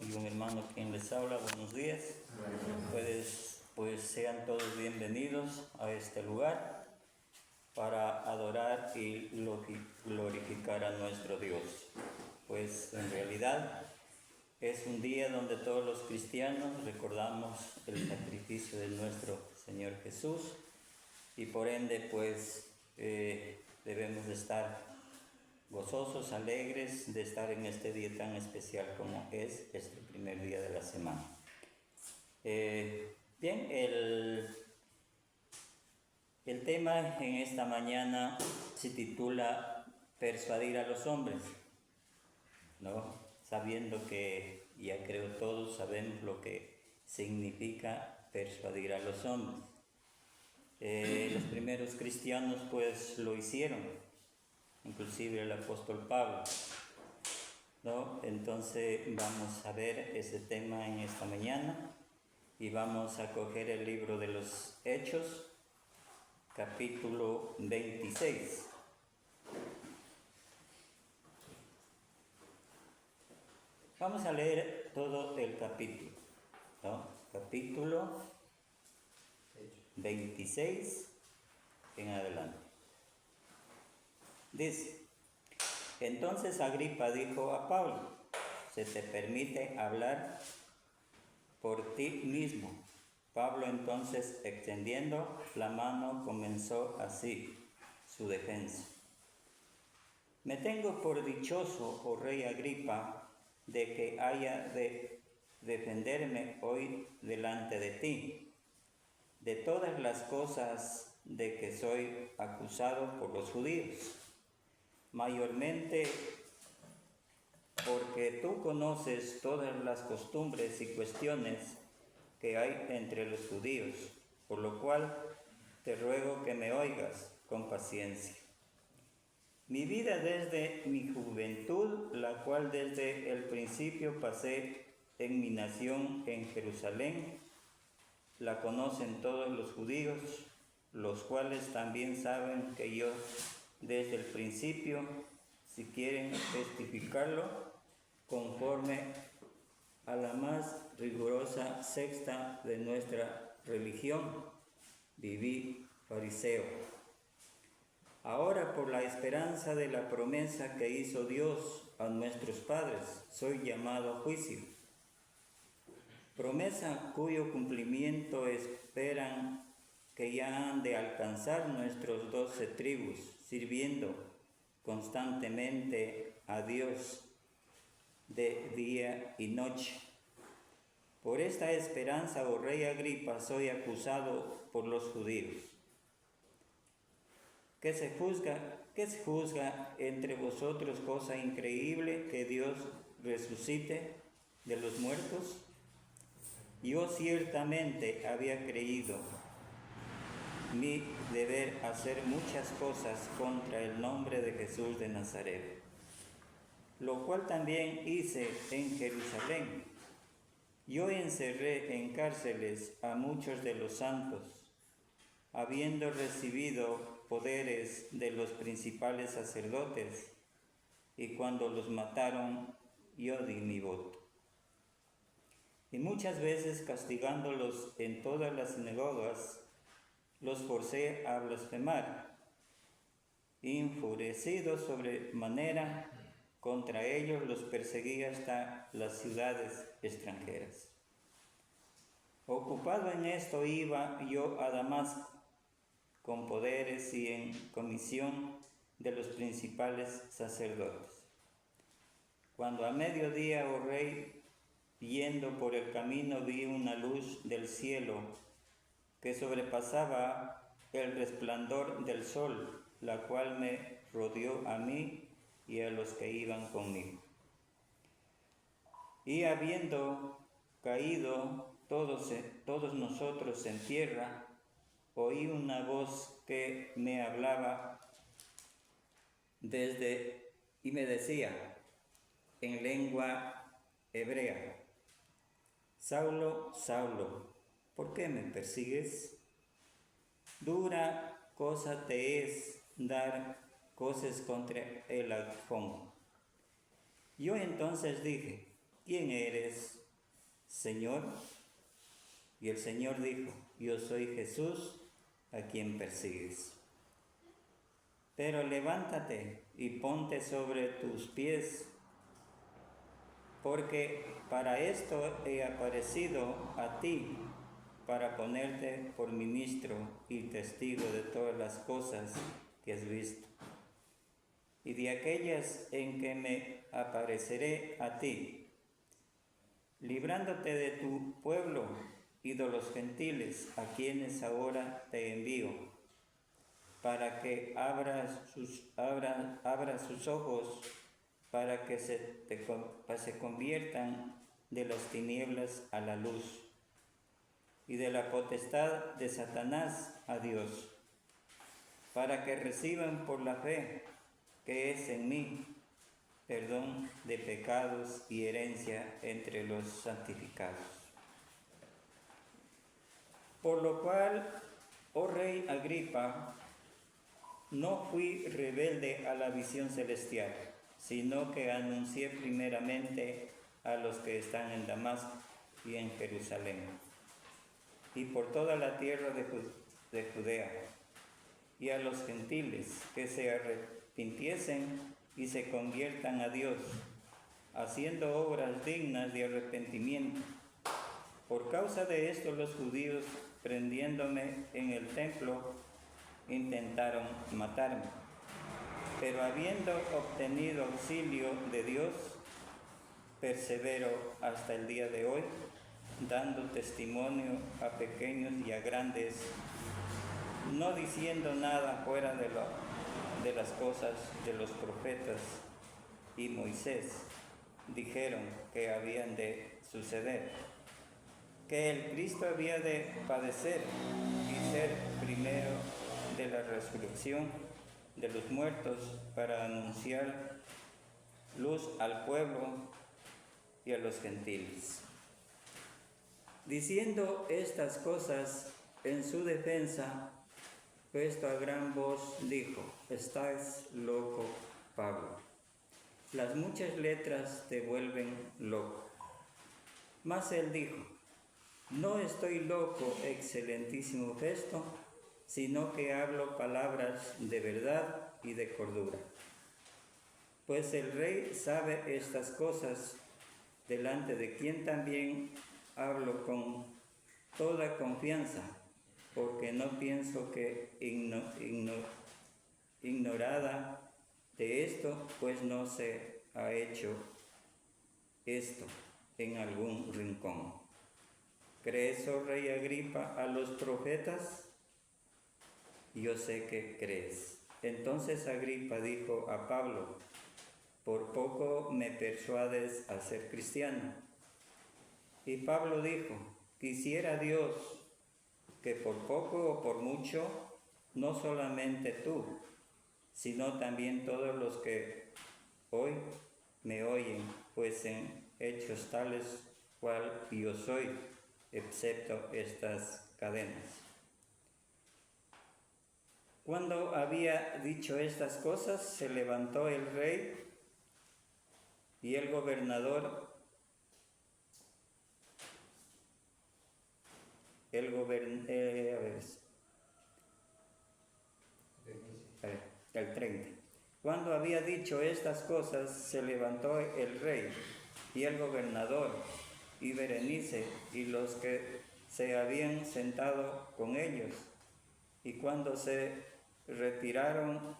y un hermano quien les habla. Buenos días. Pues sean todos bienvenidos a este lugar para adorar y glorificar a nuestro Dios. Pues en realidad es un día donde todos los cristianos recordamos el sacrificio de nuestro Señor Jesús y por ende pues debemos de estar gozosos, alegres de estar en este día tan especial como es este primer día de la semana. Bien, el tema en esta mañana se titula Persuadir a los hombres, ¿no? Sabiendo que ya creo todos sabemos lo que significa persuadir a los hombres. Los primeros cristianos pues lo hicieron, inclusive el apóstol Pablo, ¿no? Entonces vamos a ver ese tema en esta mañana y vamos a coger el libro de los Hechos, capítulo 26. Vamos a leer todo el capítulo, ¿no? Capítulo 26 en adelante. Dice: entonces Agripa dijo a Pablo: ¿se te permite hablar por ti mismo? Pablo entonces, extendiendo la mano, comenzó así su defensa: me tengo por dichoso, oh rey Agripa, de que haya de defenderme hoy delante de ti, de todas las cosas de que soy acusado por los judíos, mayormente porque tú conoces todas las costumbres y cuestiones que hay entre los judíos, por lo cual te ruego que me oigas con paciencia. Mi vida desde mi juventud, la cual desde el principio pasé en mi nación en Jerusalén, la conocen todos los judíos, los cuales también saben que yo desde el principio, si quieren testificarlo, conforme a la más rigurosa secta de nuestra religión, viví fariseo. Ahora, por la esperanza de la promesa que hizo Dios a nuestros padres, soy llamado a juicio. Promesa cuyo cumplimiento esperan que ya han de alcanzar nuestros 12 tribus, sirviendo constantemente a Dios de día y noche. Por esta esperanza, oh rey Agripa, soy acusado por los judíos. ¿Qué se juzga entre vosotros cosa increíble que Dios resucite de los muertos? Yo ciertamente había creído mi deber hacer muchas cosas contra el nombre de Jesús de Nazaret, lo cual también hice en Jerusalén. Yo encerré en cárceles a muchos de los santos, habiendo recibido poderes de los principales sacerdotes, y cuando los mataron, yo di mi voto. Y muchas veces, castigándolos en todas las sinagogas, los forcé a blasfemar. Enfurecido sobremanera contra ellos, los perseguí hasta las ciudades extranjeras. Ocupado en esto, iba yo a Damasco, con poderes y en comisión de los principales sacerdotes. Cuando a mediodía, oh rey, yendo por el camino, vi una luz del cielo que sobrepasaba el resplandor del sol, la cual me rodeó a mí y a los que iban conmigo. Y habiendo caído todos nosotros en tierra, oí una voz que me hablaba y me decía en lengua hebrea: Saulo, Saulo, ¿por qué me persigues? Dura cosa te es dar coces contra el aguijón. Yo entonces dije: ¿quién eres, Señor? Y el Señor dijo, yo soy Jesús, a quien persigues. Pero levántate y ponte sobre tus pies, porque para esto he aparecido a ti, para ponerte por ministro y testigo de todas las cosas que has visto, y de aquellas en que me apareceré a ti, librándote de tu pueblo y de los gentiles, a quienes ahora te envío, para que abra sus ojos, para que se conviertan de las tinieblas a la luz, y de la potestad de Satanás a Dios, para que reciban por la fe que es en mí perdón de pecados y herencia entre los santificados. Por lo cual, oh Rey Agripa, no fui rebelde a la visión celestial, sino que anuncié primeramente a los que están en Damasco y en Jerusalén, y por toda la tierra de Judea, y a los gentiles que se arrepintiesen y se conviertan a Dios, haciendo obras dignas de arrepentimiento. Por causa de esto los judíos, prendiéndome en el templo, intentaron matarme. Pero habiendo obtenido auxilio de Dios, persevero hasta el día de hoy, dando testimonio a pequeños y a grandes, no diciendo nada fuera de las cosas de los profetas y Moisés dijeron que habían de suceder, que el Cristo había de padecer y ser primero de la resurrección de los muertos, para anunciar luz al pueblo y a los gentiles. Diciendo estas cosas en su defensa, puesto a gran voz, dijo, estás loco, Pablo. Las muchas letras te vuelven loco. Mas él dijo, no estoy loco, excelentísimo Festo, sino que hablo palabras de verdad y de cordura. Pues el rey sabe estas cosas, delante de quien también hablo con toda confianza, porque no pienso que ignorada de esto, pues no se ha hecho esto en algún rincón. ¿Crees, oh rey Agripa, a los profetas? Yo sé que crees. Entonces Agripa dijo a Pablo, por poco me persuades a ser cristiano. Y Pablo dijo, quisiera Dios que por poco o por mucho, no solamente tú, sino también todos los que hoy me oyen, fuesen hechos tales cual yo soy, excepto estas cadenas. Cuando había dicho estas cosas, se levantó el rey y el gobernador, el 30. Cuando había dicho estas cosas, se levantó el rey y el gobernador y Berenice y los que se habían sentado con ellos. Y cuando se retiraron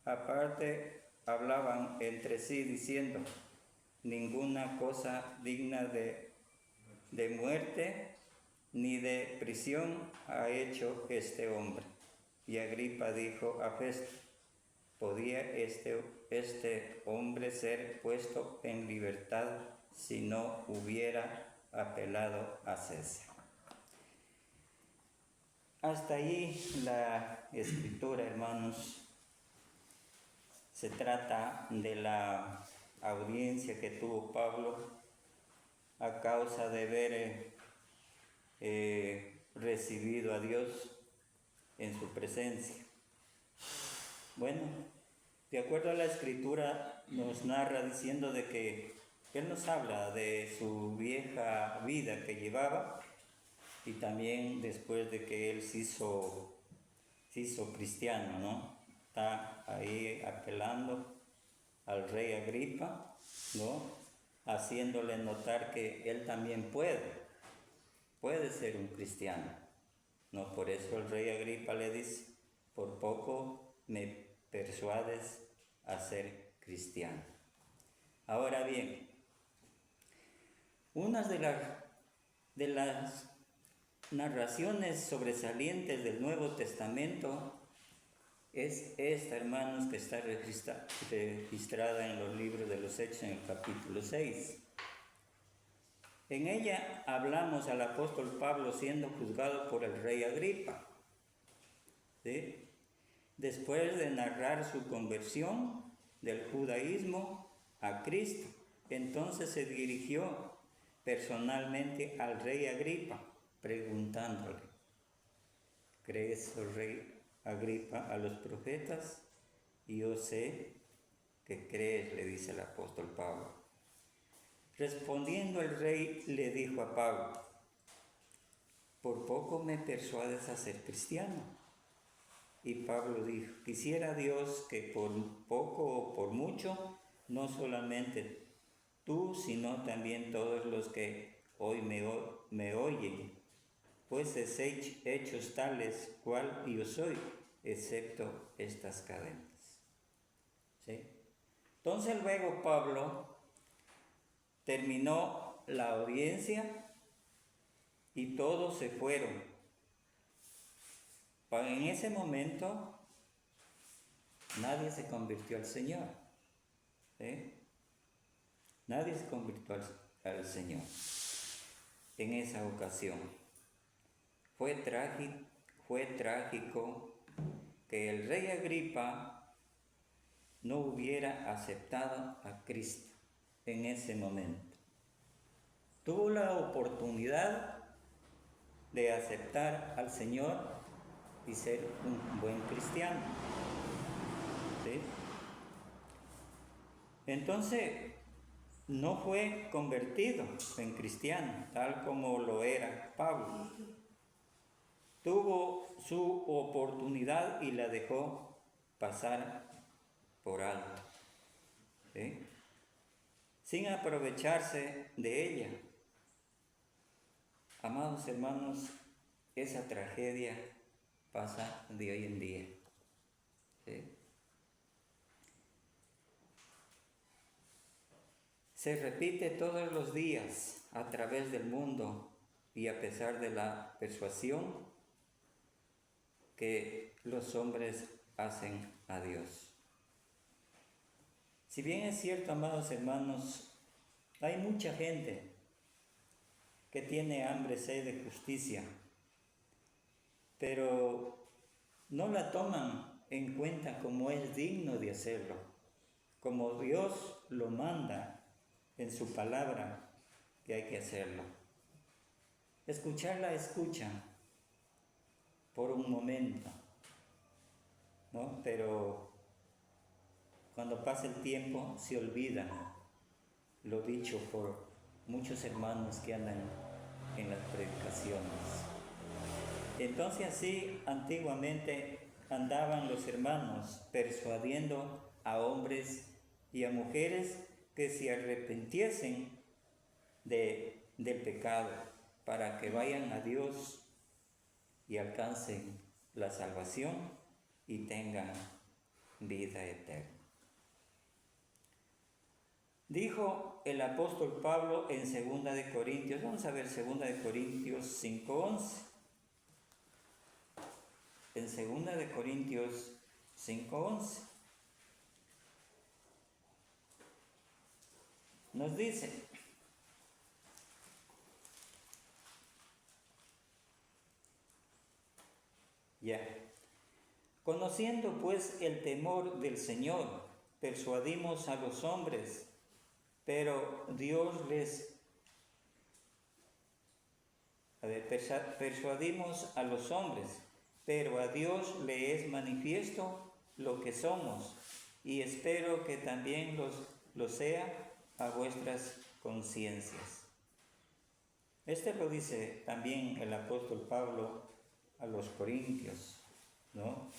aparte, hablaban entre sí diciendo, ninguna cosa digna de muerte ni de prisión ha hecho este hombre. Y Agripa dijo a Festo, ¿podía este hombre ser puesto en libertad si no hubiera apelado a César? Hasta allí la escritura, hermanos. Se trata de la audiencia que tuvo Pablo a causa de haber recibido a Dios en su presencia. Bueno, de acuerdo a la escritura nos narra diciendo de que él nos habla de su vieja vida que llevaba y también después de que él se hizo cristiano, ¿no? Está ahí apelando al rey Agripa, ¿no? Haciéndole notar que él también puede ser un cristiano, ¿no? Por eso el rey Agripa le dice, por poco me persuades a ser cristiano. Ahora bien, una de las narraciones sobresalientes del Nuevo Testamento es esta, hermanos, que está registrada en los libros de los Hechos en el capítulo 6. En ella hablamos al apóstol Pablo siendo juzgado por el rey Agripa, ¿sí? Después de narrar su conversión del judaísmo a Cristo, entonces se dirigió personalmente al rey Agripa, preguntándole, ¿crees, oh rey Agripa, a los profetas? Y yo sé que crees, le dice el apóstol Pablo. Respondiendo el rey le dijo a Pablo, por poco me persuades a ser cristiano. Y Pablo dijo, quisiera Dios que por poco o por mucho, no solamente tú, sino también todos los que hoy me oyen, pues es hechos tales cual yo soy, excepto estas cadenas. ¿Sí? Entonces luego Pablo terminó la audiencia y todos se fueron. En ese momento nadie se convirtió al Señor. ¿Sí? Nadie se convirtió al Señor en esa ocasión. Fue trágico que el rey Agripa no hubiera aceptado a Cristo en ese momento. Tuvo la oportunidad de aceptar al Señor y ser un buen cristiano. ¿Sí? Entonces, no fue convertido en cristiano, tal como lo era Pablo. Tuvo su oportunidad y la dejó pasar por alto, ¿sí? Sin aprovecharse de ella. Amados hermanos, esa tragedia pasa de hoy en día, ¿sí? Se repite todos los días a través del mundo y a pesar de la persuasión que los hombres hacen a Dios. Si bien es cierto, amados hermanos, hay mucha gente que tiene hambre, sed de justicia, pero no la toman en cuenta como es digno de hacerlo, como Dios lo manda en su palabra que hay que hacerlo. Escucharla escuchan por un momento, ¿no? Pero cuando pasa el tiempo se olvidan lo dicho por muchos hermanos que andan en las predicaciones. Entonces así antiguamente andaban los hermanos persuadiendo a hombres y a mujeres que se arrepintiesen del pecado para que vayan a Dios y alcancen la salvación y tengan vida eterna. Dijo el apóstol Pablo en 2 de Corintios, vamos a ver 2 de Corintios 5:11. En 2 de Corintios 5:11 nos dice, conociendo pues el temor del Señor, persuadimos a los hombres, pero persuadimos a los hombres, pero a Dios le es manifiesto lo que somos, y espero que también lo sea a vuestras conciencias. Este lo dice también el apóstol Pablo a los corintios, ¿no?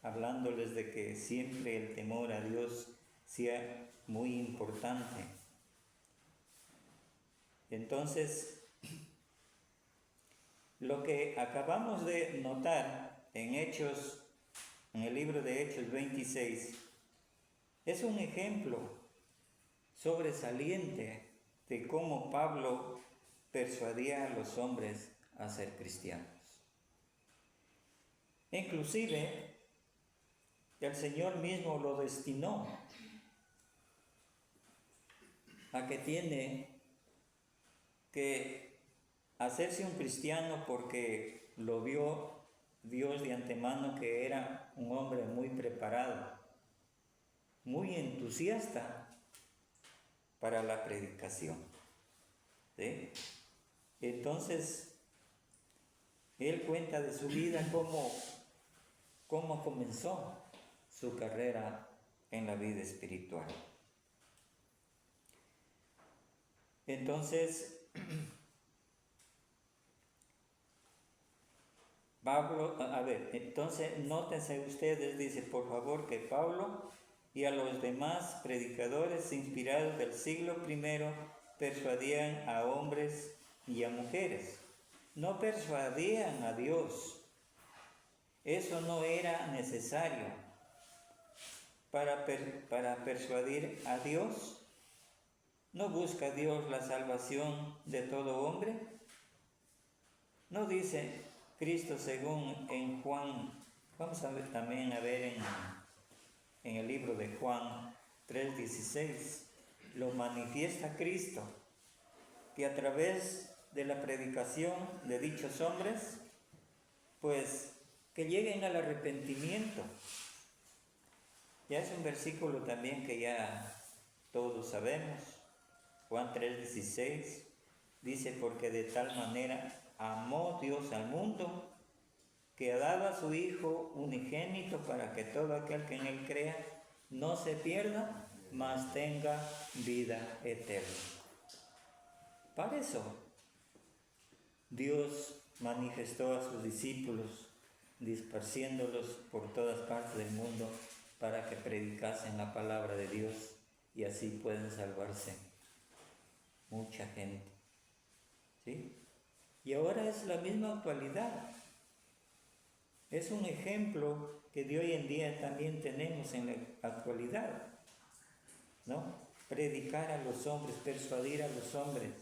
Hablándoles de que siempre el temor a Dios sea muy importante. Entonces, lo que acabamos de notar en Hechos, en el libro de Hechos 26, es un ejemplo sobresaliente de cómo Pablo persuadía a los hombres a ser cristianos. Inclusive, el Señor mismo lo destinó a que tiene que hacerse un cristiano porque lo vio Dios de antemano que era un hombre muy preparado, muy entusiasta para la predicación. ¿Sí? Entonces, él cuenta de su vida cómo comenzó su carrera en la vida espiritual. Entonces, Pablo, entonces nótense ustedes, dice por favor, que Pablo y a los demás predicadores inspirados del siglo I persuadían a hombres y a mujeres. No persuadían a Dios. Eso no era necesario. Para persuadir a Dios, ¿no busca Dios la salvación de todo hombre? ¿No dice Cristo según en Juan? Vamos a ver también en el libro de Juan 3:16, lo manifiesta Cristo, que a través de la predicación de dichos hombres, pues que lleguen al arrepentimiento. Ya es un versículo también que ya todos sabemos. Juan 3:16 dice, porque de tal manera amó Dios al mundo, que ha dado a su Hijo unigénito para que todo aquel que en Él crea no se pierda, mas tenga vida eterna. Para eso Dios manifestó a sus discípulos, dispersiéndolos por todas partes del mundo para que predicasen la palabra de Dios y así pueden salvarse mucha gente. ¿Sí? Y ahora es la misma actualidad. Es un ejemplo que de hoy en día también tenemos en la actualidad, ¿no? Predicar a los hombres, persuadir a los hombres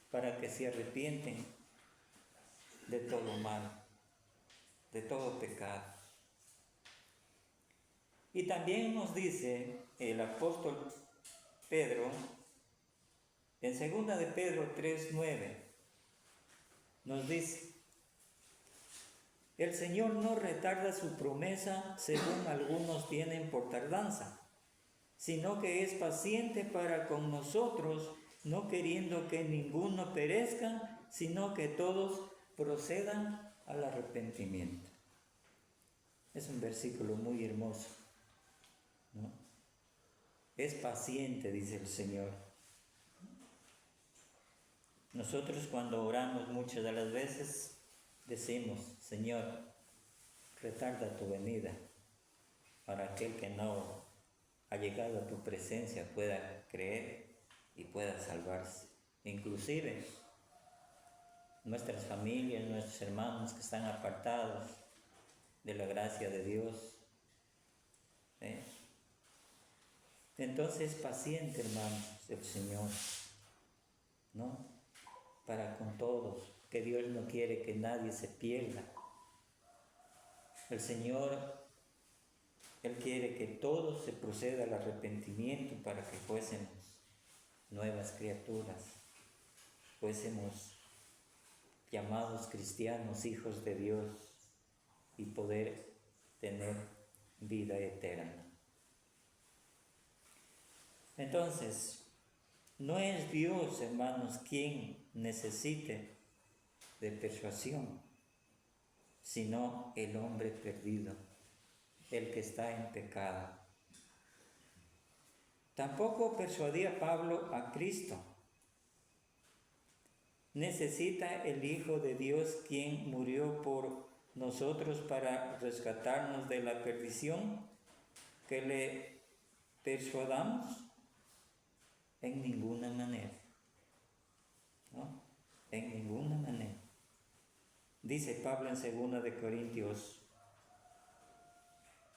para que se arrepienten de todo mal, de todo pecado. Y también nos dice el apóstol Pedro, en 2 de Pedro 3:9, nos dice, el Señor no retarda su promesa según algunos tienen por tardanza, sino que es paciente para con nosotros, no queriendo que ninguno perezca, sino que todos procedan al arrepentimiento. Es un versículo muy hermoso, ¿no? Es paciente, dice el Señor. Nosotros cuando oramos muchas de las veces decimos, Señor, retarda tu venida para aquel que no ha llegado a tu presencia pueda creer y pueda salvarse. Inclusive nuestras familias, nuestros hermanos que están apartados de la gracia de Dios. Entonces, paciente, hermanos, el Señor, ¿no? Para con todos, que Dios no quiere que nadie se pierda. El Señor, Él quiere que todos se proceda al arrepentimiento para que fuésemos nuevas criaturas, fuésemos llamados cristianos, hijos de Dios, y poder tener vida eterna. Entonces, no es Dios, hermanos, quien necesite de persuasión, sino el hombre perdido, el que está en pecado. Tampoco persuadía Pablo a Cristo. Necesita el Hijo de Dios, quien murió por nosotros para rescatarnos de la perdición, que le persuadamos. En ninguna manera, ¿no? En ninguna manera. Dice Pablo en 2 de Corintios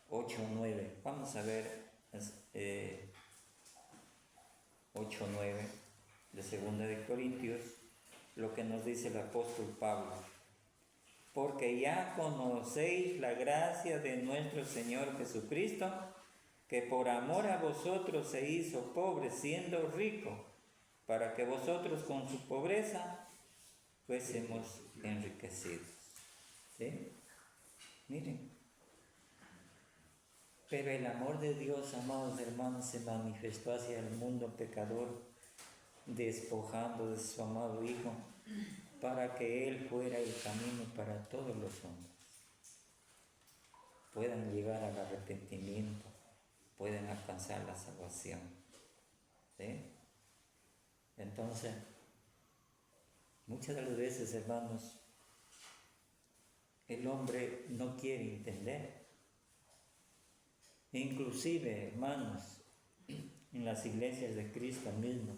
8:9. Vamos a ver 8:9 de 2 de Corintios, lo que nos dice el apóstol Pablo. Porque ya conocéis la gracia de nuestro Señor Jesucristo, que por amor a vosotros se hizo pobre siendo rico, para que vosotros con su pobreza fuésemos enriquecidos. ¿Sí? Miren. Pero el amor de Dios, amados hermanos, se manifestó hacia el mundo pecador, despojando de su amado Hijo, para que Él fuera el camino para todos los hombres. Puedan llegar al arrepentimiento, pueden alcanzar la salvación. ¿Sí? Entonces, muchas de las veces, hermanos, el hombre no quiere entender. Inclusive, hermanos, en las iglesias de Cristo mismo,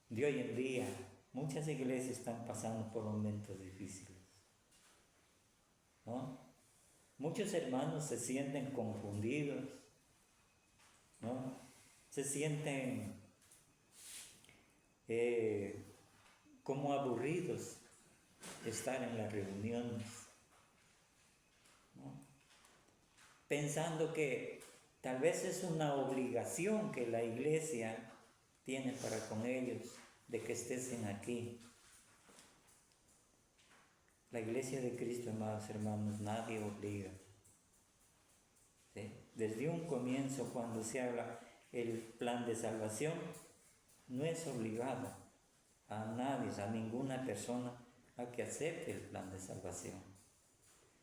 de hoy en día, muchas iglesias están pasando por momentos difíciles, ¿no? Muchos hermanos se sienten confundidos, ¿no? Se sienten como aburridos de estar en las reuniones, ¿no? Pensando que tal vez es una obligación que la iglesia tiene para con ellos, de que estén aquí. La iglesia de Cristo, amados hermanos, nadie obliga. ¿Sí? Desde un comienzo, cuando se habla el plan de salvación, no es obligado a nadie, a ninguna persona, a que acepte el plan de salvación.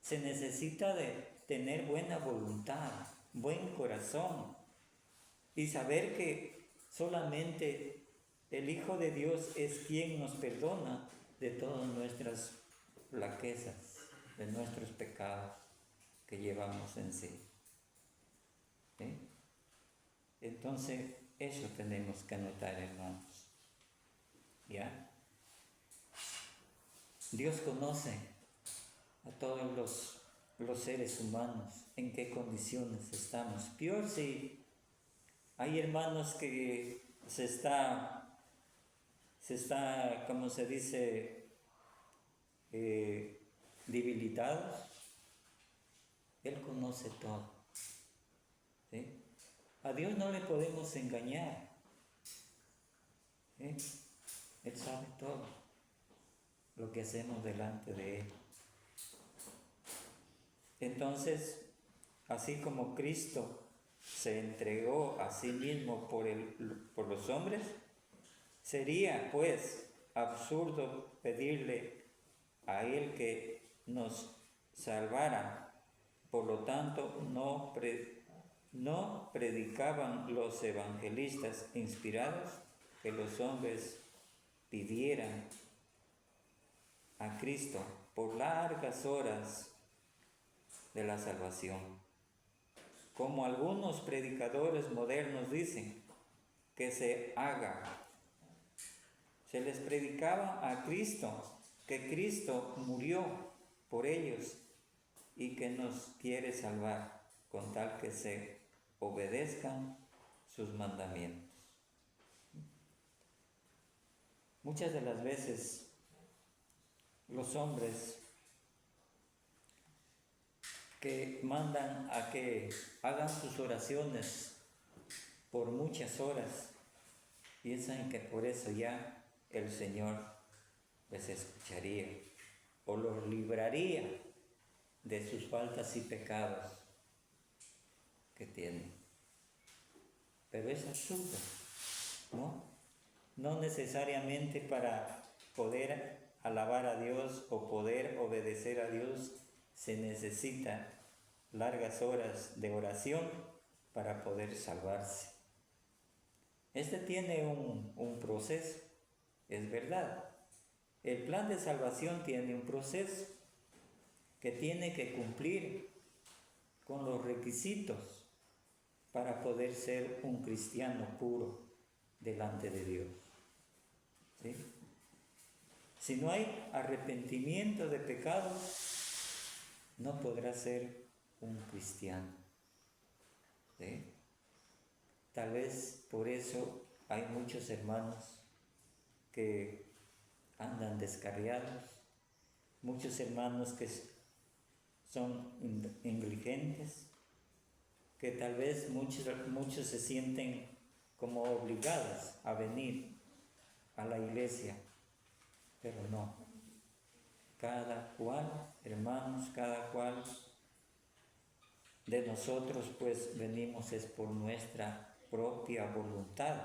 Se necesita de tener buena voluntad, buen corazón, y saber que solamente el Hijo de Dios es quien nos perdona de todas nuestras flaquezas, de nuestros pecados que llevamos en sí. ¿Sí? Entonces, eso tenemos que anotar, hermanos. ¿Ya? Dios conoce a todos los seres humanos, en qué condiciones estamos. Peor si hay hermanos que se está, como se dice, debilitados. Él conoce todo. ¿Sí? A Dios no le podemos engañar. ¿Sí? Él sabe todo lo que hacemos delante de Él. Entonces, así como Cristo se entregó a sí mismo por los hombres, sería pues absurdo pedirle a Él que nos salvara. Por lo tanto, no predicaban los evangelistas inspirados que los hombres pidieran a Cristo por largas horas de la salvación. Como algunos predicadores modernos dicen, que se haga. Se les predicaba a Cristo, que Cristo murió por ellos y que nos quiere salvar, con tal que se obedezcan sus mandamientos. Muchas de las veces los hombres que mandan a que hagan sus oraciones por muchas horas, piensan que por eso ya el Señor les escucharía o los libraría de sus faltas y pecados que tienen. Pero es absurdo, ¿no? No necesariamente para poder alabar a Dios o poder obedecer a Dios se necesita largas horas de oración para poder salvarse. Este tiene un proceso, es verdad. El plan de salvación tiene un proceso que tiene que cumplir con los requisitos para poder ser un cristiano puro delante de Dios. ¿Sí? Si no hay arrepentimiento de pecados, no podrá ser un cristiano. ¿Sí? Tal vez por eso hay muchos hermanos que andan descarriados, muchos hermanos que son negligentes, que tal vez muchos se sienten como obligados a venir a la iglesia, pero no. Cada cual, hermanos, cada cual de nosotros pues venimos es por nuestra propia voluntad,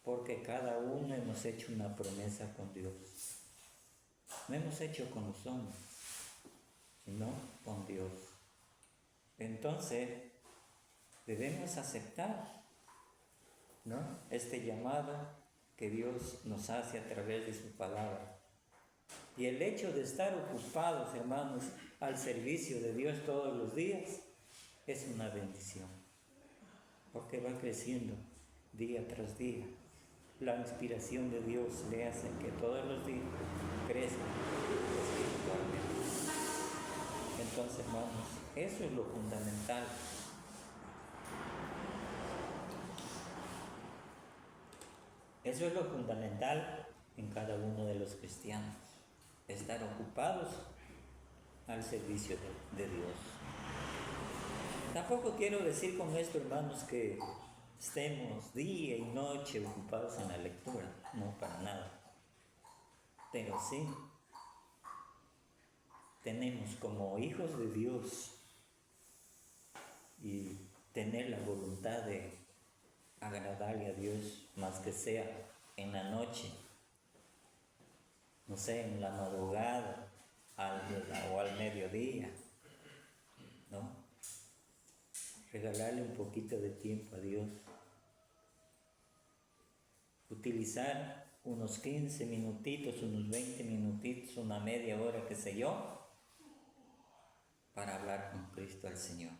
porque cada uno hemos hecho una promesa con Dios. No hemos hecho con los hombres, sino con Dios. Entonces, debemos aceptar, ¿no?, este llamado que Dios nos hace a través de su palabra. Y el hecho de estar ocupados, hermanos, al servicio de Dios todos los días, es una bendición, porque va creciendo día tras día. La inspiración de Dios le hace que todos los días crezca espiritualmente. Entonces, hermanos, eso es lo fundamental. Eso es lo fundamental en cada uno de los cristianos, estar ocupados al servicio de Dios. Tampoco quiero decir con esto, hermanos, que estemos día y noche ocupados en la lectura, no, para nada. Pero sí, tenemos como hijos de Dios y tener la voluntad de agradarle a Dios, más que sea en la noche, no sé, en la madrugada o al mediodía, ¿no? Regalarle un poquito de tiempo a Dios. Utilizar unos 15 minutitos, unos 20 minutitos, una media hora, qué sé yo, para hablar con Cristo al Señor.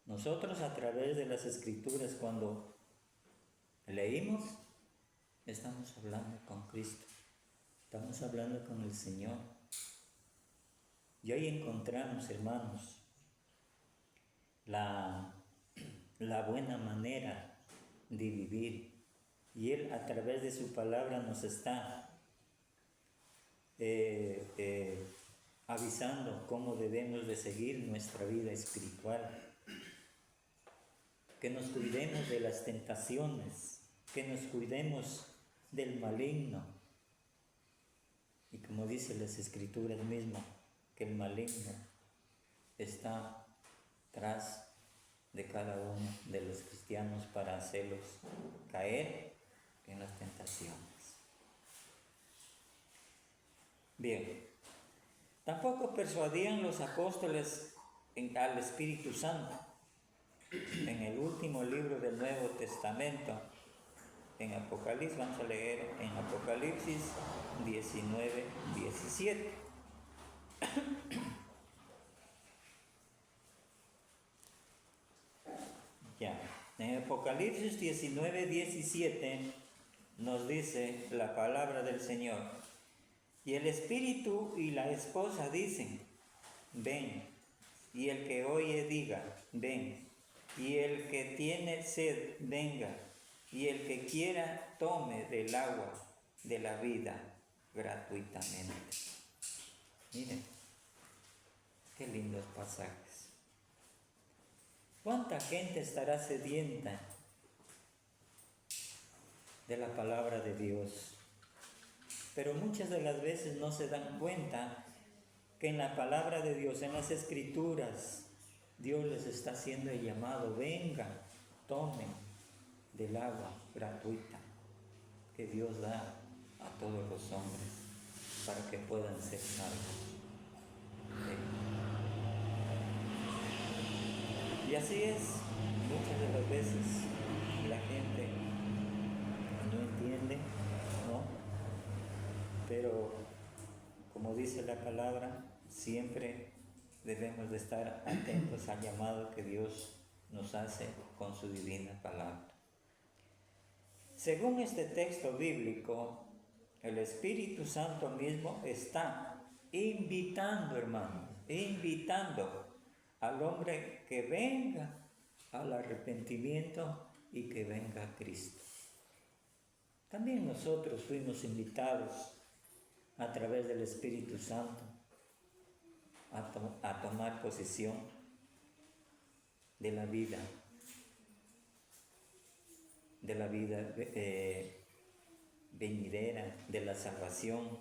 Nosotros a través de las Escrituras, cuando leímos, estamos hablando con Cristo, estamos hablando con el Señor. Y ahí encontramos, hermanos, la buena manera de vivir. Y Él a través de su palabra nos está avisando cómo debemos de seguir nuestra vida espiritual. Que nos cuidemos de las tentaciones, que nos cuidemos del maligno. Y como dice las Escrituras mismas, que el maligno está tras de cada uno de los cristianos para hacerlos caer en las tentaciones. Bien, tampoco persuadían los apóstoles al Espíritu Santo. En el último libro del Nuevo Testamento, en Apocalipsis, vamos a leer en Apocalipsis 19, 17. Ya, en Apocalipsis 19, 17 nos dice la palabra del Señor: y el Espíritu y la esposa dicen, ven, y el que oye diga, ven, y el que tiene sed, venga, y el que quiera, tome del agua de la vida gratuitamente. Miren, qué lindos pasajes. ¿Cuánta gente estará sedienta de la palabra de Dios? Pero muchas de las veces no se dan cuenta que en la palabra de Dios, en las Escrituras, Dios les está haciendo el llamado: vengan, tomen del agua gratuita que Dios da a todos los hombres para que puedan ser salvos. Y así es, muchas de las veces la gente entiende, ¿no? Pero como dice la palabra, siempre debemos de estar atentos al llamado que Dios nos hace con su divina palabra. Según este texto bíblico, el Espíritu Santo mismo está invitando, hermanos, invitando al hombre que venga al arrepentimiento y que venga a Cristo. También nosotros fuimos invitados a través del Espíritu Santo a tomar posesión de la vida venidera, de la salvación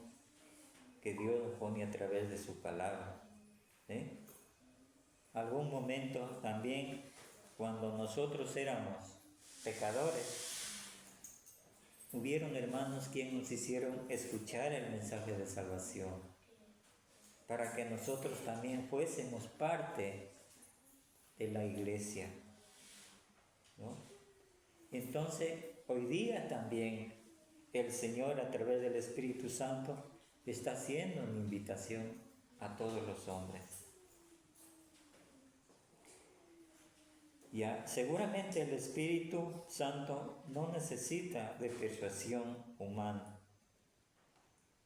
que Dios pone a través de su palabra. Algún momento también, cuando nosotros éramos pecadores, hubieron hermanos quienes nos hicieron escuchar el mensaje de salvación, para que nosotros también fuésemos parte de la iglesia, ¿no? Entonces, hoy día también el Señor, a través del Espíritu Santo, está haciendo una invitación a todos los hombres. Ya, seguramente el Espíritu Santo no necesita de persuasión humana.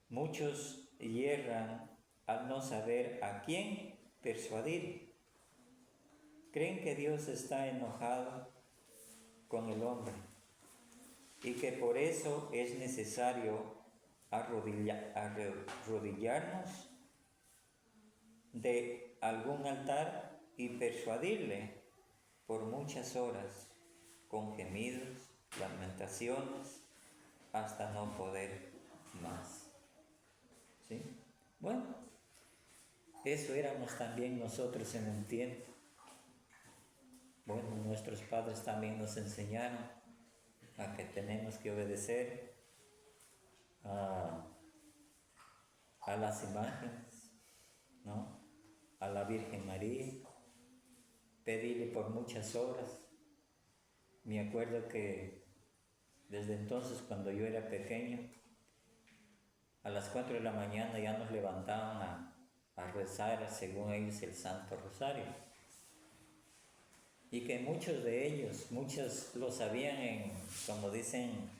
Muchos hierran al no saber a quién persuadir. Creen que Dios está enojado con el hombre y que por eso es necesario arrodillarnos de algún altar y persuadirle por muchas horas, con gemidos, lamentaciones, hasta no poder más. ¿Sí? Bueno, eso éramos también nosotros en un tiempo. Bueno, nuestros padres también nos enseñaron a que tenemos que obedecer a las imágenes, ¿no? A la Virgen María, pedirle por muchas horas. Me acuerdo que desde entonces, cuando yo era pequeño, a las 4 de la mañana ya nos levantaban a rezar, según ellos, el Santo Rosario. Y que muchos de ellos, muchos lo sabían como dicen,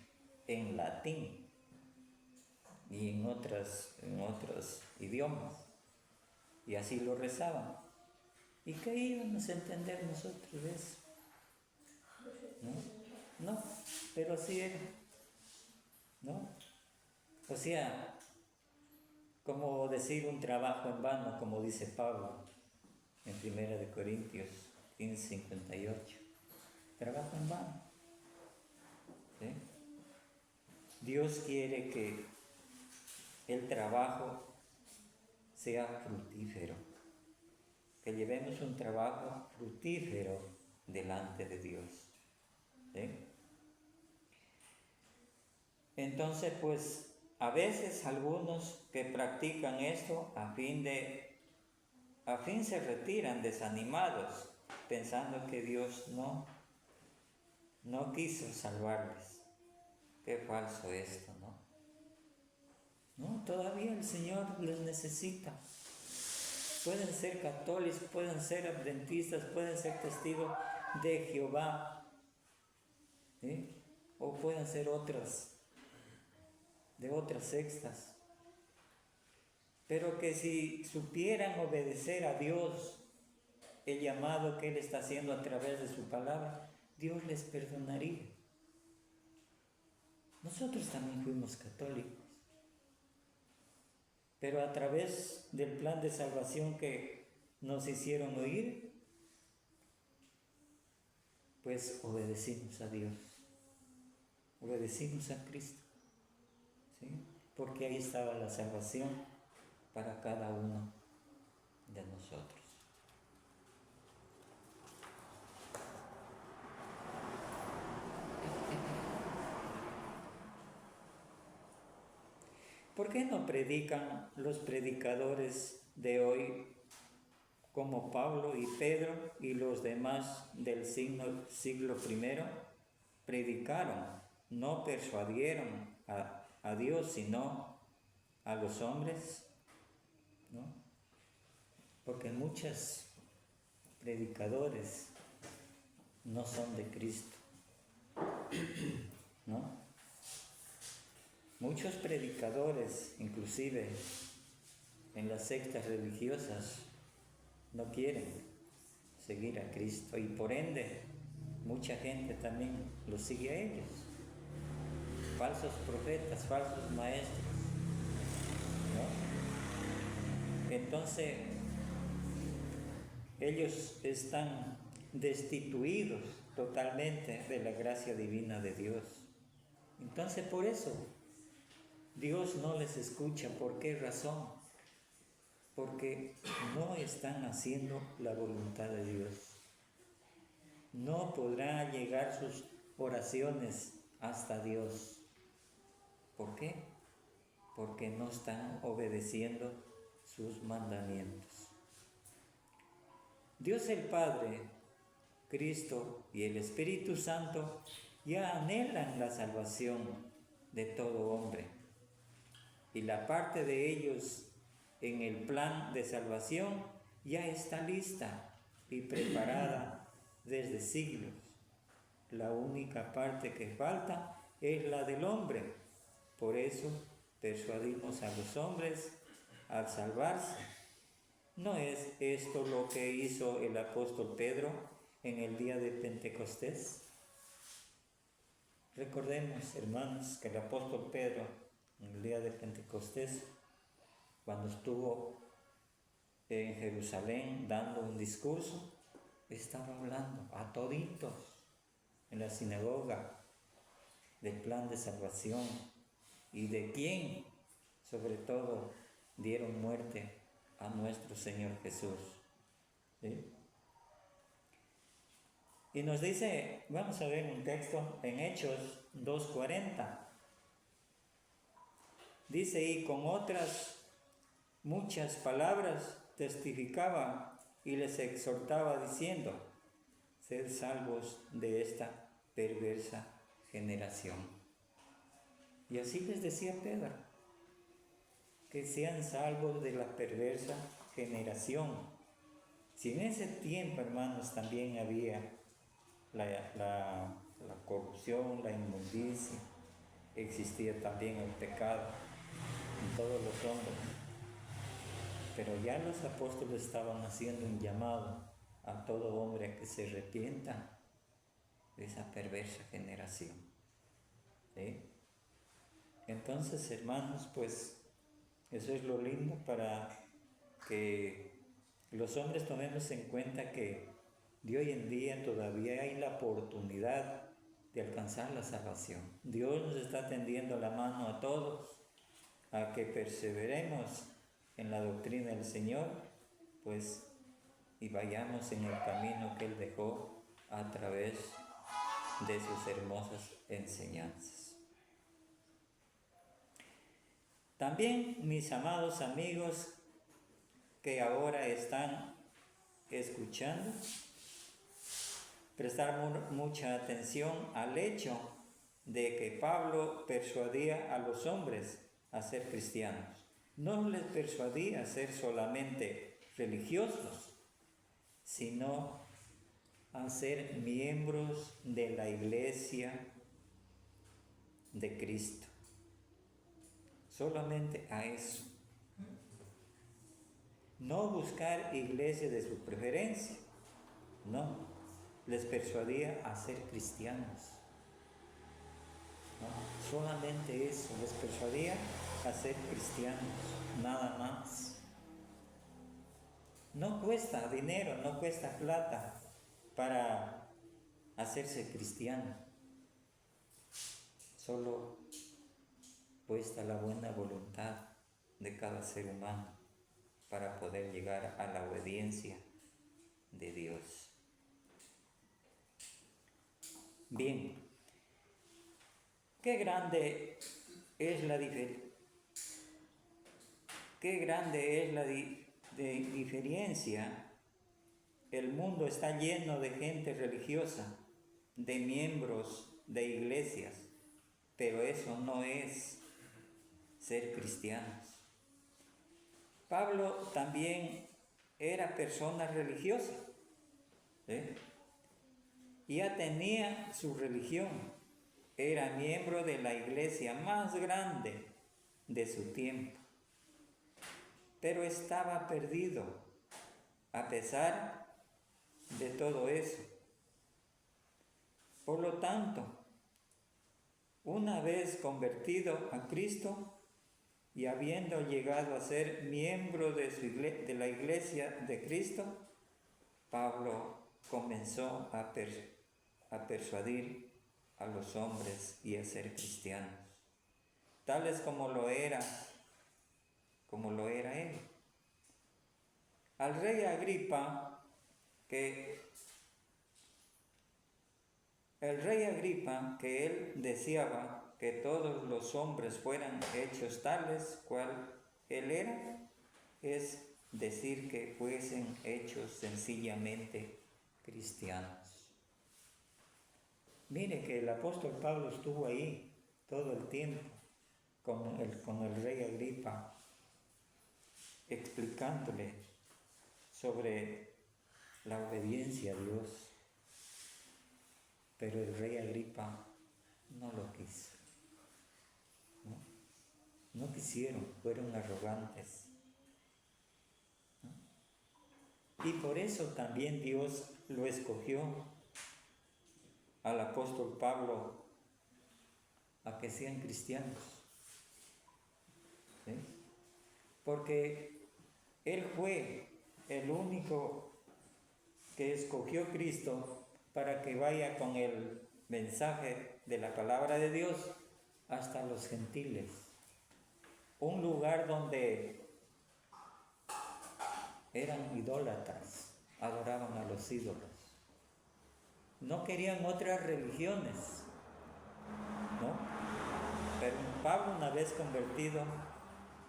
en latín y en otros idiomas. Y así lo rezaban. ¿Y qué íbamos a entender nosotros de eso? No, pero así era, ¿no? O sea, como decir un trabajo en vano, como dice Pablo en 1 Corintios 15:58. Trabajo en vano. ¿Sí? Dios quiere que el trabajo sea fructífero, que llevemos un trabajo fructífero delante de Dios. ¿Sí? Entonces, pues, a veces algunos que practican esto a fin se retiran desanimados, pensando que Dios no quiso salvarles. Qué falso esto, ¿no? No, todavía el Señor les necesita. Pueden ser católicos, pueden ser adventistas, pueden ser testigos de Jehová, ¿sí? O pueden ser de otras sectas. Pero que si supieran obedecer a Dios, el llamado que Él está haciendo a través de su palabra, Dios les perdonaría. Nosotros también fuimos católicos, pero a través del plan de salvación que nos hicieron oír, pues obedecimos a Dios, obedecimos a Cristo, ¿sí? Porque ahí estaba la salvación para cada uno de nosotros. ¿Por qué no predican los predicadores de hoy como Pablo y Pedro y los demás del siglo I predicaron no persuadieron a Dios, sino a los hombres, ¿no? Porque muchos predicadores no son de Cristo, ¿no? Muchos predicadores, inclusive en las sectas religiosas, no quieren seguir a Cristo y por ende mucha gente también los sigue a ellos. Falsos profetas, falsos maestros, ¿no? Entonces, ellos están destituidos totalmente de la gracia divina de Dios. Entonces, por eso, Dios no les escucha. ¿Por qué razón? Porque no están haciendo la voluntad de Dios. No podrán llegar sus oraciones hasta Dios. ¿Por qué? Porque no están obedeciendo sus mandamientos. Dios el Padre, Cristo y el Espíritu Santo ya anhelan la salvación de todo hombre. Y la parte de ellos en el plan de salvación ya está lista y preparada desde siglos. La única parte que falta es la del hombre. Por eso persuadimos a los hombres al salvarse. ¿No es esto lo que hizo el apóstol Pedro en el día de Pentecostés? Recordemos, hermanos, que el apóstol Pedro en el día de Pentecostés, cuando estuvo en Jerusalén dando un discurso, estaba hablando a toditos en la sinagoga del plan de salvación y de quién, sobre todo, dieron muerte a nuestro Señor Jesús. ¿Sí? Y nos dice, vamos a ver un texto en Hechos 2:40. Dice, y con otras muchas palabras testificaba y les exhortaba diciendo, sed salvos de esta perversa generación. Y así les decía Pedro, que sean salvos de la perversa generación. Si en ese tiempo, hermanos, también había la corrupción, la inmundicia, existía también el pecado en todos los hombres. Pero ya los apóstoles estaban haciendo un llamado a todo hombre a que se arrepienta de esa perversa generación. ¿Sí? Entonces, hermanos, pues eso es lo lindo para que los hombres tomemos en cuenta que de hoy en día todavía hay la oportunidad de alcanzar la salvación. Dios nos está tendiendo la mano a todos a que perseveremos en la doctrina del Señor, pues, y vayamos en el camino que Él dejó a través de sus hermosas enseñanzas. También, mis amados amigos que ahora están escuchando, prestar mucha atención al hecho de que Pablo persuadía a los hombres a ser cristianos. No les persuadía a ser solamente religiosos, sino a ser miembros de la iglesia de Cristo. Solamente a eso. No buscar iglesia de su preferencia, no. Les persuadía a ser cristianos. ¿No? Solamente eso, les persuadía a ser cristianos, nada más. No cuesta dinero, no cuesta plata para hacerse cristiano. Solo cuesta la buena voluntad de cada ser humano para poder llegar a la obediencia de Dios. Bien, qué grande es la diferencia. El mundo está lleno de gente religiosa, de miembros de iglesias, pero eso no es ser cristianos. Pablo también era persona religiosa, ¿eh? Ya tenía su religión, era miembro de la iglesia más grande de su tiempo, pero estaba perdido a pesar de todo eso. Por lo tanto, una vez convertido a Cristo y habiendo llegado a ser miembro de la iglesia de Cristo, Pablo comenzó a persuadir a los hombres y a ser cristianos, tales como lo era él. Al rey Agripa, que él deseaba que todos los hombres fueran hechos tales cual él era, es decir, que fuesen hechos sencillamente cristianos. Mire que el apóstol Pablo estuvo ahí todo el tiempo con el rey Agripa, explicándole sobre la obediencia a Dios. Pero el rey Agripa no lo quiso. No quisieron, fueron arrogantes. Y por eso también Dios lo escogió al apóstol Pablo a que sean cristianos. ¿Sí? Porque él fue el único que escogió Cristo para que vaya con el mensaje de la palabra de Dios hasta los gentiles. Un lugar donde eran idólatras, adoraban a los ídolos. No querían otras religiones, ¿no? Pero Pablo, una vez convertido,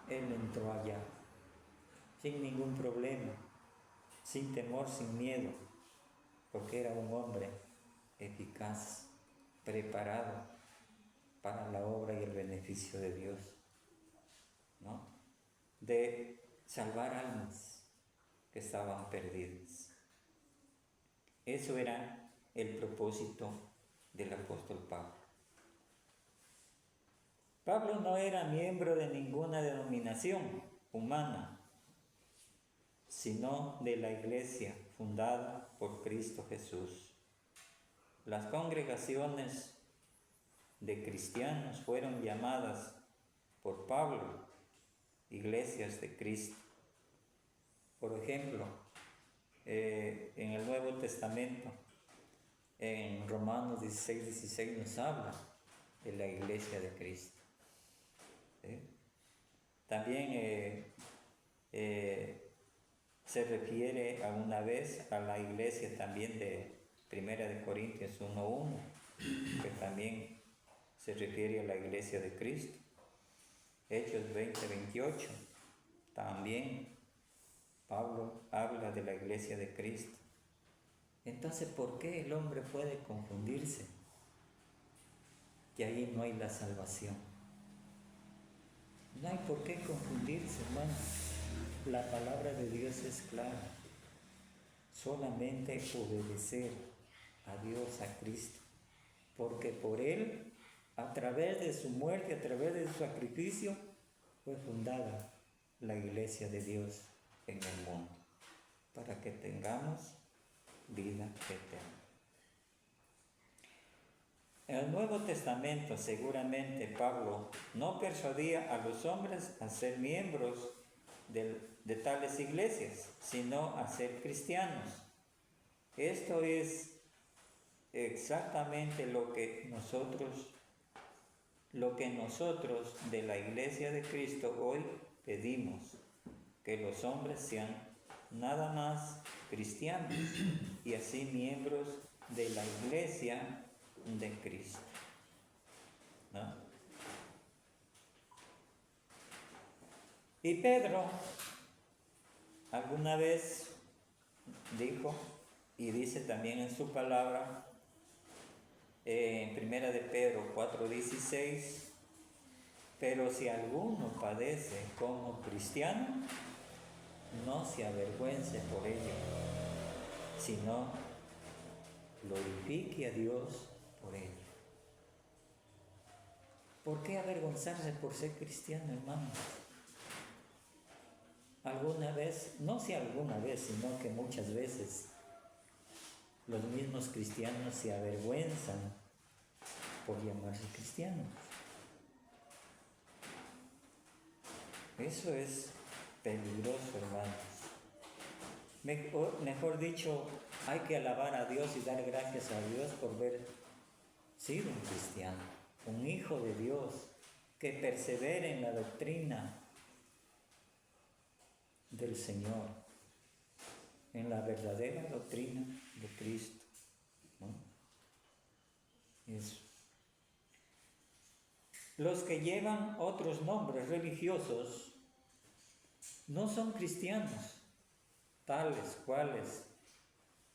él entró allá, sin ningún problema, sin temor, sin miedo, porque era un hombre eficaz, preparado para la obra y el beneficio de Dios, ¿no? De salvar almas que estaban perdidas. Eso era el propósito del apóstol Pablo. Pablo no era miembro de ninguna denominación humana, sino de la iglesia fundada por Cristo Jesús. Las congregaciones de cristianos fueron llamadas por Pablo iglesias de Cristo. Por ejemplo, en el Nuevo Testamento, en Romanos 16 nos habla de la iglesia de Cristo. También se refiere alguna vez a la iglesia también de 1 Corintios 1:1, que también se refiere a la iglesia de Cristo. Hechos 20:28, también Pablo habla de la iglesia de Cristo. Entonces, ¿por qué el hombre puede confundirse? Que ahí no hay la salvación. No hay por qué confundirse, hermano. La palabra de Dios es clara. Solamente obedecer a Dios, a Cristo. Porque por Él, a través de su muerte, a través de su sacrificio, fue fundada la iglesia de Dios en el mundo, para que tengamos vida eterna. En el Nuevo Testamento, seguramente Pablo no persuadía a los hombres a ser miembros de tales iglesias, sino a ser cristianos. Esto es exactamente lo que nosotros de la iglesia de Cristo hoy pedimos, que los hombres sean nada más cristianos y así miembros de la iglesia de Cristo, ¿no? Y Pedro alguna vez dijo, y dice también en su palabra, en Primera de Pedro 4:16, pero si alguno padece como cristiano, no se avergüence por ello, sino glorifique a Dios por ello. ¿Por qué avergonzarse por ser cristiano, hermanos? Alguna vez, no si alguna vez, sino que muchas veces los mismos cristianos se avergüenzan por llamarse cristianos. Eso es peligroso, hermanos. Mejor dicho, hay que alabar a Dios y dar gracias a Dios por haber sido un cristiano, un hijo de Dios, que persevere en la doctrina del Señor, en la verdadera doctrina de Cristo, ¿no? Eso. Los que llevan otros nombres religiosos no son cristianos, tales cuales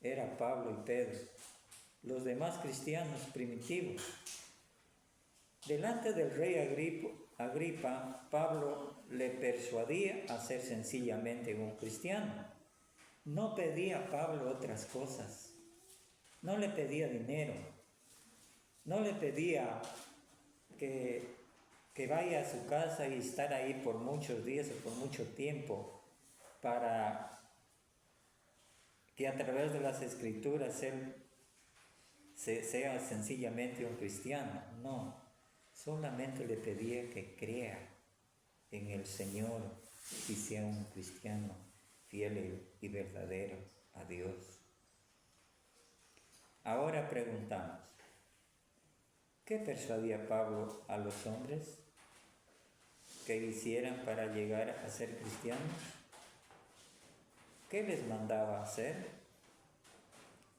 era Pablo y Pedro, los demás cristianos primitivos. Delante del rey Agripa, Pablo le persuadía a ser sencillamente un cristiano. No pedía a Pablo otras cosas, no le pedía dinero, no le pedía que vaya a su casa y estar ahí por muchos días o por mucho tiempo para que a través de las escrituras él sea sencillamente un cristiano. No, solamente le pedía que crea en el Señor y sea un cristiano fiel y verdadero a Dios. Ahora preguntamos, ¿qué persuadía Pablo a los hombres que hicieran para llegar a ser cristianos? ¿Qué les mandaba hacer?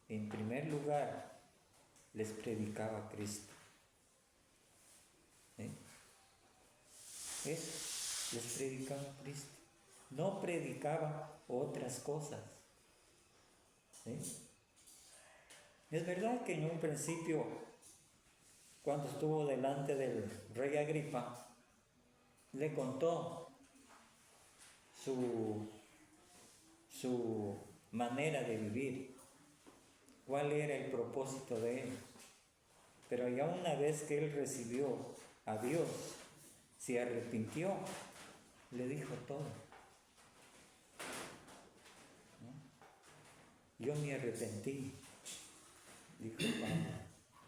En primer lugar, les predicaba a Cristo. Eso, les predicaba a Cristo. No predicaba otras cosas. Es verdad que en un principio, cuando estuvo delante del rey Agripa, le contó su manera de vivir, cuál era el propósito de él. Pero ya una vez que él recibió a Dios, se arrepintió, le dijo todo. ¿No? Yo me arrepentí, dijo Pablo,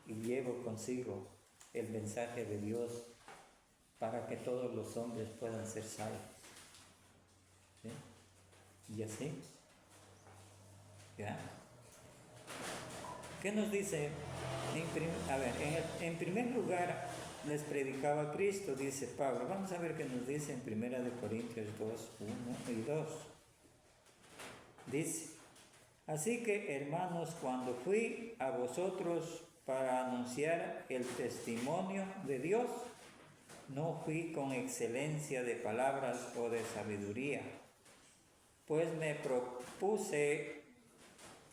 y llevo consigo el mensaje de Dios para que todos los hombres puedan ser salvos. ¿Sí? Y así, ¿ya? ¿Qué nos dice? En primer lugar, les predicaba a Cristo, dice Pablo. Vamos a ver qué nos dice en 1 Corintios 2, 1 y 2. Dice, así que, hermanos, cuando fui a vosotros para anunciar el testimonio de Dios, no fui con excelencia de palabras o de sabiduría, pues me propuse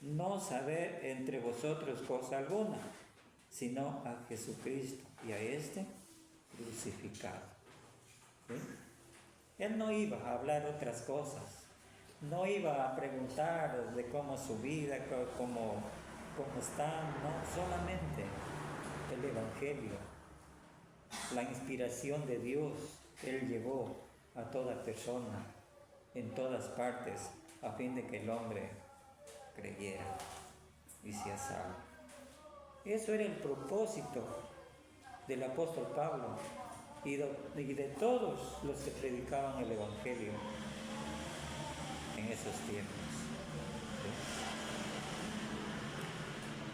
no saber entre vosotros cosa alguna, sino a Jesucristo y a este crucificado. ¿Sí? Él no iba a hablar otras cosas, no iba a preguntar de cómo su vida, cómo están, no, solamente el Evangelio, la inspiración de Dios, Él llevó a toda persona, en todas partes, a fin de que el hombre creyera y sea salvo. Eso era el propósito del apóstol Pablo y de todos los que predicaban el Evangelio en esos tiempos.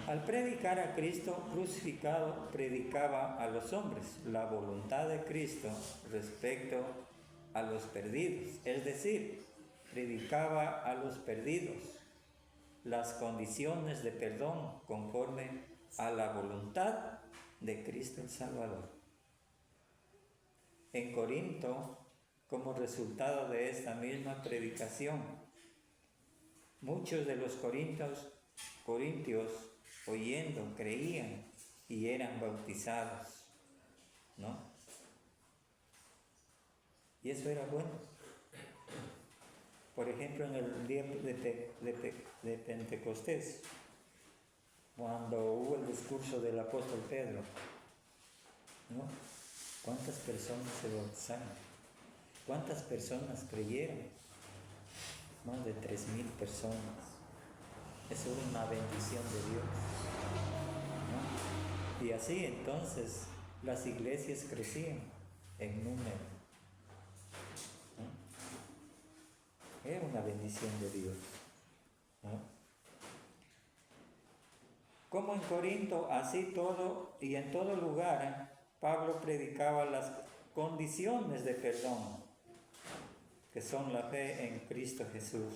Al predicar a Cristo crucificado, predicaba a los hombres la voluntad de Cristo respecto a los perdidos, es decir, predicaba a los perdidos las condiciones de perdón conforme a la voluntad de Cristo el Salvador. En Corinto, como resultado de esta misma predicación, muchos de los corintios oyendo creían y eran bautizados, ¿no? Y eso era bueno. Por ejemplo, en el día de Pentecostés, cuando hubo el discurso del apóstol Pedro, ¿no? ¿Cuántas personas se bautizaron? ¿Cuántas personas creyeron? Más de 3,000 personas. Eso era una bendición de Dios, ¿no? Y así entonces las iglesias crecían en número, ¿no? Era una bendición de Dios, ¿no? Como en Corinto, así todo y en todo lugar, Pablo predicaba las condiciones de perdón, que son la fe en Cristo Jesús,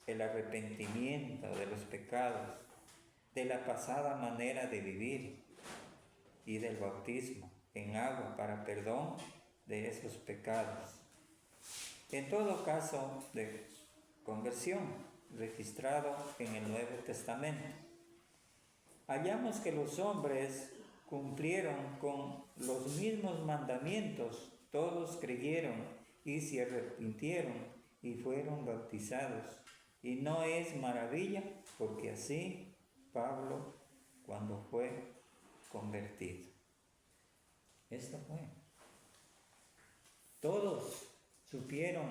el arrepentimiento de los pecados, de la pasada manera de vivir y del bautismo en agua para perdón de esos pecados. En todo caso de conversión registrado en el Nuevo Testamento, hallamos que los hombres cumplieron con los mismos mandamientos, todos creyeron y se arrepintieron y fueron bautizados. Y no es maravilla, porque así Pablo, cuando fue convertido, esto fue. Todos supieron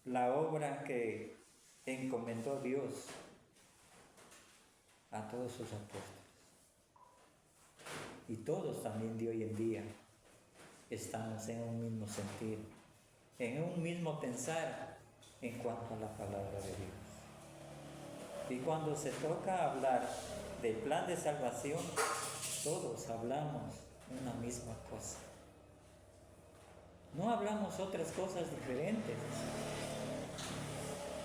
la obra que encomendó Dios a todos sus apóstoles. Y todos también de hoy en día estamos en un mismo sentir, en un mismo pensar en cuanto a la palabra de Dios. Y cuando se toca hablar del plan de salvación, todos hablamos una misma cosa. No hablamos otras cosas diferentes,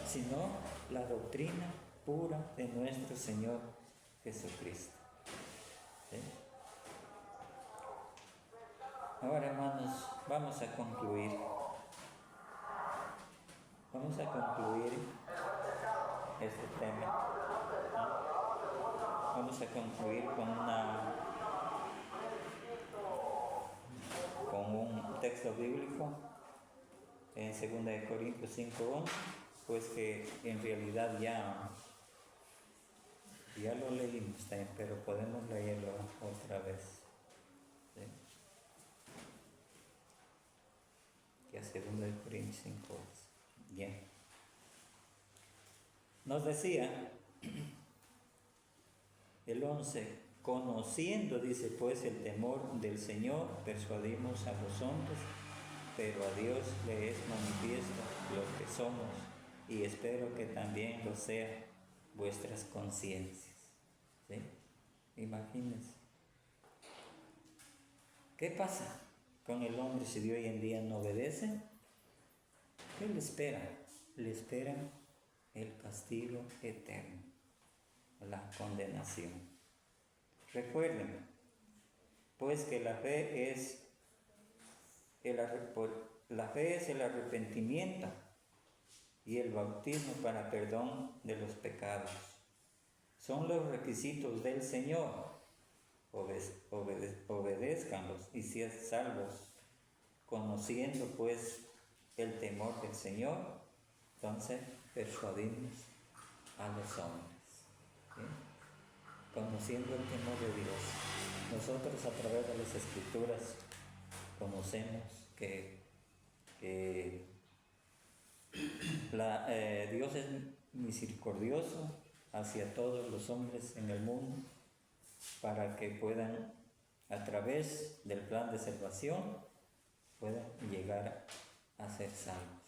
sino la doctrina pura de nuestro Señor Jesucristo. ¿Sí? Ahora, hermanos, vamos a concluir. Vamos a concluir este tema. Vamos a concluir con un texto bíblico en 2 Corintios 5:11, pues que en realidad ya lo leímos, pero podemos leerlo otra vez. ¿Sí? Ya 2 Corintios 5:11. Bien. Nos decía el 11, conociendo, dice, pues el temor del Señor, persuadimos a los hombres, pero a Dios le es manifiesto lo que somos, y espero que también lo sean vuestras conciencias. ¿Sí? Imagínense. ¿Qué pasa con el hombre si de hoy en día no obedece? ¿Qué le espera? Le espera el castigo eterno, la condenación. Recuerden, pues que la fe es el arrepentimiento y el bautismo para perdón de los pecados. Son los requisitos del Señor. Obedézcanlos y sean salvos, conociendo pues el temor del Señor. Entonces persuadimos a los hombres, ¿sí? Conociendo el temor de Dios. Nosotros a través de las Escrituras conocemos que Dios es misericordioso hacia todos los hombres en el mundo, para que puedan, a través del plan de salvación, puedan llegar a ser salvos.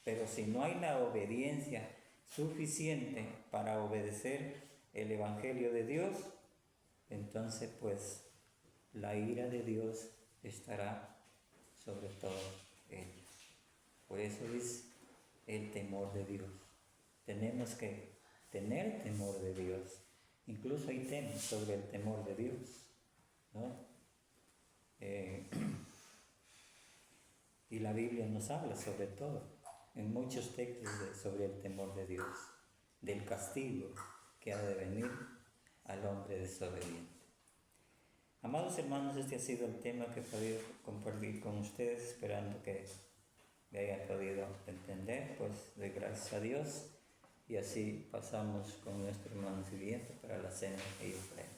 Pero si no hay la obediencia suficiente para obedecer el Evangelio de Dios, entonces pues la ira de Dios estará sobre todos ellos. Por eso es el temor de Dios. Tenemos que tener temor de Dios. Incluso hay temas sobre el temor de Dios, ¿no? Y la Biblia nos habla sobre todo, en muchos textos sobre el temor de Dios, del castigo que ha de venir al hombre desobediente. Amados hermanos, este ha sido el tema que he podido compartir con ustedes, esperando que me hayan podido entender. Pues doy gracias a Dios y así pasamos con nuestro hermano siguiente para la cena y ofrenda.